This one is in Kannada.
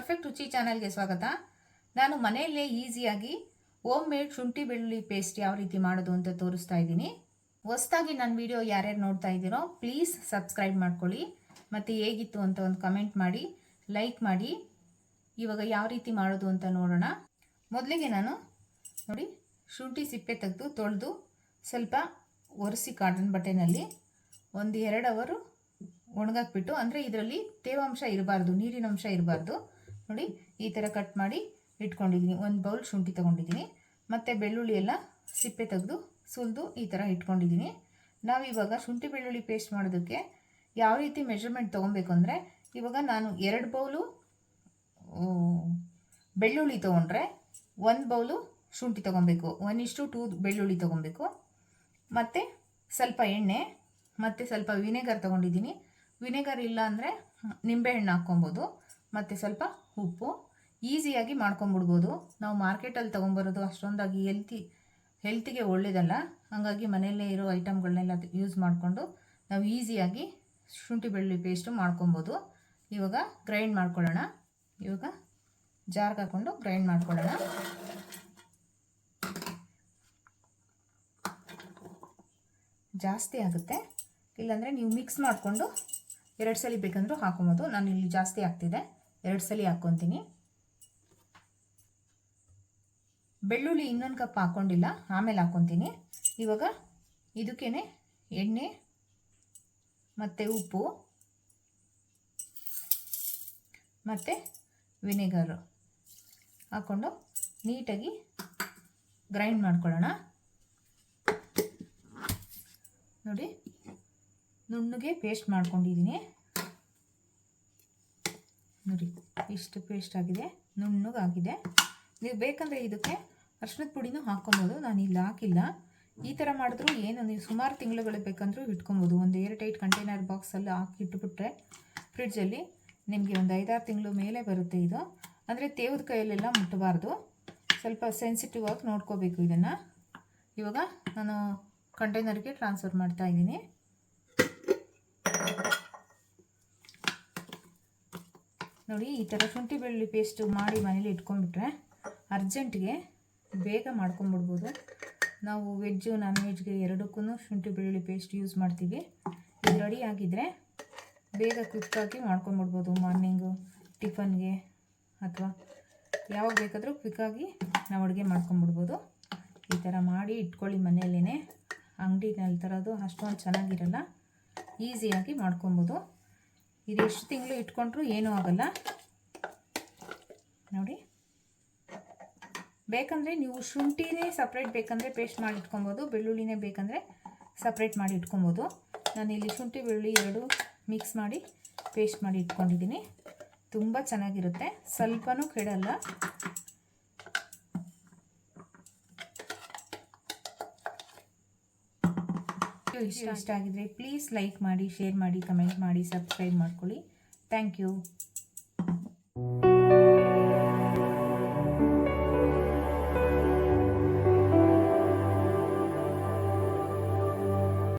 ಪರ್ಫೆಕ್ಟ್ ರುಚಿ ಚಾನಲ್ಗೆ ಸ್ವಾಗತ. ನಾನು ಮನೆಯಲ್ಲೇ ಈಸಿಯಾಗಿ ಹೋಮ್ ಮೇಡ್ ಶುಂಠಿ ಬೆಳ್ಳುಳ್ಳಿ ಪೇಸ್ಟ್ ಯಾವ ರೀತಿ ಮಾಡೋದು ಅಂತ ತೋರಿಸ್ತಾ ಇದ್ದೀನಿ. ಹೊಸದಾಗಿ ನನ್ನ ವಿಡಿಯೋ ಯಾರ್ಯಾರು ನೋಡ್ತಾ ಇದ್ದೀರೋ ಪ್ಲೀಸ್ ಸಬ್ಸ್ಕ್ರೈಬ್ ಮಾಡ್ಕೊಳ್ಳಿ ಮತ್ತು ಹೇಗಿತ್ತು ಅಂತ ಒಂದು ಕಮೆಂಟ್ ಮಾಡಿ, ಲೈಕ್ ಮಾಡಿ. ಇವಾಗ ಯಾವ ರೀತಿ ಮಾಡೋದು ಅಂತ ನೋಡೋಣ. ಮೊದಲಿಗೆ ನಾನು ನೋಡಿ ಶುಂಠಿ ಸಿಪ್ಪೆ ತೆಗೆದು ತೊಳೆದು ಸ್ವಲ್ಪ ಒರೆಸಿ ಕಾಟನ್ ಬಟ್ಟೆನಲ್ಲಿ 1-2 ಅವರ್ ಒಣಗಾಕ್ಬಿಟ್ಟು, ಅಂದರೆ ಇದರಲ್ಲಿ ತೇವಾಂಶ ಇರಬಾರ್ದು, ನೀರಿನ ಅಂಶ ಇರಬಾರ್ದು. ನೋಡಿ ಈ ಥರ ಕಟ್ ಮಾಡಿ ಇಟ್ಕೊಂಡಿದ್ದೀನಿ. 1 ಬೌಲ್ ಶುಂಠಿ ತೊಗೊಂಡಿದ್ದೀನಿ ಮತ್ತು ಬೆಳ್ಳುಳ್ಳಿ ಎಲ್ಲ ಸಿಪ್ಪೆ ತೆಗೆದು ಸುಲಿದು ಈ ಥರ ಇಟ್ಕೊಂಡಿದ್ದೀನಿ. ನಾವಿವಾಗ ಶುಂಠಿ ಬೆಳ್ಳುಳ್ಳಿ ಪೇಸ್ಟ್ ಮಾಡೋದಕ್ಕೆ ಯಾವ ರೀತಿ ಮೆಜರ್ಮೆಂಟ್ ತೊಗೊಬೇಕು ಅಂದರೆ, ಇವಾಗ ನಾನು 2 ಬೌಲು ಬೆಳ್ಳುಳ್ಳಿ ತೊಗೊಂಡ್ರೆ 1 ಬೌಲು ಶುಂಠಿ ತೊಗೊಬೇಕು, 1:2 ಬೆಳ್ಳುಳ್ಳಿ ತೊಗೊಬೇಕು. ಮತ್ತು ಸ್ವಲ್ಪ ಎಣ್ಣೆ ಮತ್ತು ಸ್ವಲ್ಪ ವಿನೆಗರ್ ತೊಗೊಂಡಿದ್ದೀನಿ. ವಿನೆಗರ್ ಇಲ್ಲ ಅಂದರೆ ನಿಂಬೆಹಣ್ಣು ಹಾಕ್ಕೊಬೋದು. ಮತ್ತು ಸ್ವಲ್ಪ ಉಪ್ಪು. ಈಸಿಯಾಗಿ ಮಾಡ್ಕೊಂಬಿಡ್ಬೋದು. ನಾವು ಮಾರ್ಕೆಟಲ್ಲಿ ತೊಗೊಂಬರೋದು ಅಷ್ಟೊಂದಾಗಿ ಹೆಲ್ತಿಗೆ ಒಳ್ಳೆಯದಲ್ಲ. ಹಾಗಾಗಿ ಮನೆಯಲ್ಲೇ ಇರೋ ಐಟಮ್ಗಳನ್ನೆಲ್ಲ ಯೂಸ್ ಮಾಡಿಕೊಂಡು ನಾವು ಈಸಿಯಾಗಿ ಶುಂಠಿ ಬೆಳ್ಳುಳ್ಳಿ ಪೇಸ್ಟು ಮಾಡ್ಕೊಬೋದು. ಇವಾಗ ಗ್ರೈಂಡ್ ಮಾಡ್ಕೊಳ್ಳೋಣ. ಇವಾಗ ಜಾರ್ಗೆ ಹಾಕ್ಕೊಂಡು ಗ್ರೈಂಡ್ ಮಾಡ್ಕೊಳ್ಳೋಣ. ಜಾಸ್ತಿ ಆಗುತ್ತೆ, ಇಲ್ಲಾಂದರೆ ನೀವು ಮಿಕ್ಸ್ ಮಾಡಿಕೊಂಡು 2 ಸಲ ಬೇಕಂದ್ರೂ ಹಾಕೊಬೋದು. ನಾನು ಇಲ್ಲಿ ಜಾಸ್ತಿ ಆಗ್ತಿದೆ, 2 ಸಲ ಹಾಕ್ಕೊತೀನಿ. ಬೆಳ್ಳುಳ್ಳಿ ಇನ್ನೊಂದು ಕಪ್ ಹಾಕ್ಕೊಂಡಿಲ್ಲ, ಆಮೇಲೆ ಹಾಕ್ಕೊತೀನಿ. ಇವಾಗ ಇದಕ್ಕೇ ಎಣ್ಣೆ ಮತ್ತು ಉಪ್ಪು ಮತ್ತು ವಿನೆಗರು ಹಾಕ್ಕೊಂಡು ನೀಟಾಗಿ ಗ್ರೈಂಡ್ ಮಾಡ್ಕೊಳ್ಳೋಣ. ನೋಡಿ ನುಣ್ಣಗೆ ಪೇಸ್ಟ್ ಮಾಡ್ಕೊಂಡಿದ್ದೀನಿ. ನೋಡಿ ಇಷ್ಟು ಪೇಸ್ಟ್ ಆಗಿದೆ, ನುಣ್ಣಗಾಗಿದೆ. ನೀವು ಬೇಕಂದರೆ ಇದಕ್ಕೆ ಅರಿಶಿಣದ ಪುಡಿನೂ ಹಾಕ್ಕೊಬೋದು. ನಾನು ಇಲ್ಲಿ ಹಾಕಿಲ್ಲ. ಈ ಥರ ಮಾಡಿದ್ರೂ ಏನು, ನೀವು ಸುಮಾರು ತಿಂಗಳುಗಳು ಬೇಕಂದ್ರೂ ಇಟ್ಕೊಬೋದು. ಒಂದು ಏರ್ ಟೈಟ್ ಕಂಟೈನರ್ ಬಾಕ್ಸಲ್ಲಿ ಹಾಕಿ ಇಟ್ಬಿಟ್ರೆ ಫ್ರಿಡ್ಜಲ್ಲಿ ನಿಮಗೆ ಒಂದು 5-6 ತಿಂಗಳು ಮೇಲೆ ಬರುತ್ತೆ. ಇದು ಅಂದರೆ ತೇವದ ಕೈಯಲ್ಲೆಲ್ಲ ಮುಟ್ಟಬಾರ್ದು, ಸ್ವಲ್ಪ ಸೆನ್ಸಿಟಿವ್ ಆಗಿ ನೋಡ್ಕೋಬೇಕು ಇದನ್ನು. ಇವಾಗ ನಾನು ಕಂಟೈನರ್ಗೆ ಟ್ರಾನ್ಸ್ಫರ್ ಮಾಡ್ತಾ ಇದ್ದೀನಿ. ನೋಡಿ ಈ ಥರ ಶುಂಠಿ ಬೆಳ್ಳುಳ್ಳಿ ಪೇಸ್ಟು ಮಾಡಿ ಮನೇಲಿ ಇಟ್ಕೊಂಡ್ಬಿಟ್ರೆ ಅರ್ಜೆಂಟ್ಗೆ ಬೇಗ ಮಾಡ್ಕೊಂಬಿಡ್ಬೋದು. ನಾವು ವೆಜ್ಜು ನಾನ್ ವೆಜ್ಗೆ ಎರಡಕ್ಕೂ ಶುಂಠಿ ಬೆಳ್ಳುಳ್ಳಿ ಪೇಸ್ಟ್ ಯೂಸ್ ಮಾಡ್ತೀವಿ. ಇದು ರೆಡಿ ಆಗಿದ್ದರೆ ಬೇಗ ಕ್ವಿಕ್ಕಾಗಿ ಮಾಡ್ಕೊಂಬಿಡ್ಬೋದು. ಮಾರ್ನಿಂಗು ಟಿಫನ್ಗೆ ಅಥವಾ ಯಾವಾಗ ಬೇಕಾದರೂ ಕ್ವಿಕ್ಕಾಗಿ ನಾವು ಅಡುಗೆ ಮಾಡ್ಕೊಂಬಿಡ್ಬೋದು. ಈ ಥರ ಮಾಡಿ ಇಟ್ಕೊಳ್ಳಿ ಮನೆಯಲ್ಲೇ. ಅಂಗಡಿನಲ್ಲಿ ತರೋದು ಅಷ್ಟೊಂದು ಚೆನ್ನಾಗಿರಲ್ಲ, ಈಸಿಯಾಗಿ ಮಾಡ್ಕೊಬೋದು. ಇದು ಎಷ್ಟು ತಿಂಗಳು ಇಟ್ಕೊಂಡ್ರೂ ಏನೂ ಆಗಲ್ಲ. ನೋಡಿ ಬೇಕಂದರೆ ನೀವು ಶುಂಠಿನೇ ಸಪ್ರೇಟ್ ಬೇಕಂದರೆ ಪೇಸ್ಟ್ ಮಾಡಿ ಇಟ್ಕೊಬೋದು, ಬೆಳ್ಳುಳ್ಳಿನೇ ಬೇಕಂದರೆ ಸಪ್ರೇಟ್ ಮಾಡಿ ಇಟ್ಕೊಬೋದು. ನಾನಿಲ್ಲಿ ಶುಂಠಿ ಬೆಳ್ಳುಳ್ಳಿ 2 ಮಿಕ್ಸ್ ಮಾಡಿ ಪೇಸ್ಟ್ ಮಾಡಿ ಇಟ್ಕೊಂಡಿದ್ದೀನಿ. ತುಂಬ ಚೆನ್ನಾಗಿರುತ್ತೆ, ಸ್ವಲ್ಪನೂ ಕೆಡಲ್ಲ. ಇಷ್ಟ ಆಗಿದ್ರೆ ಪ್ಲೀಸ್ ಲೈಕ್ ಮಾಡಿ, ಶೇರ್ ಮಾಡಿ, ಕಮೆಂಟ್ ಮಾಡಿ, ಸಬ್ಸ್ಕ್ರೈಬ್ ಮಾಡ್ಕೊಳ್ಳಿ. Thank you.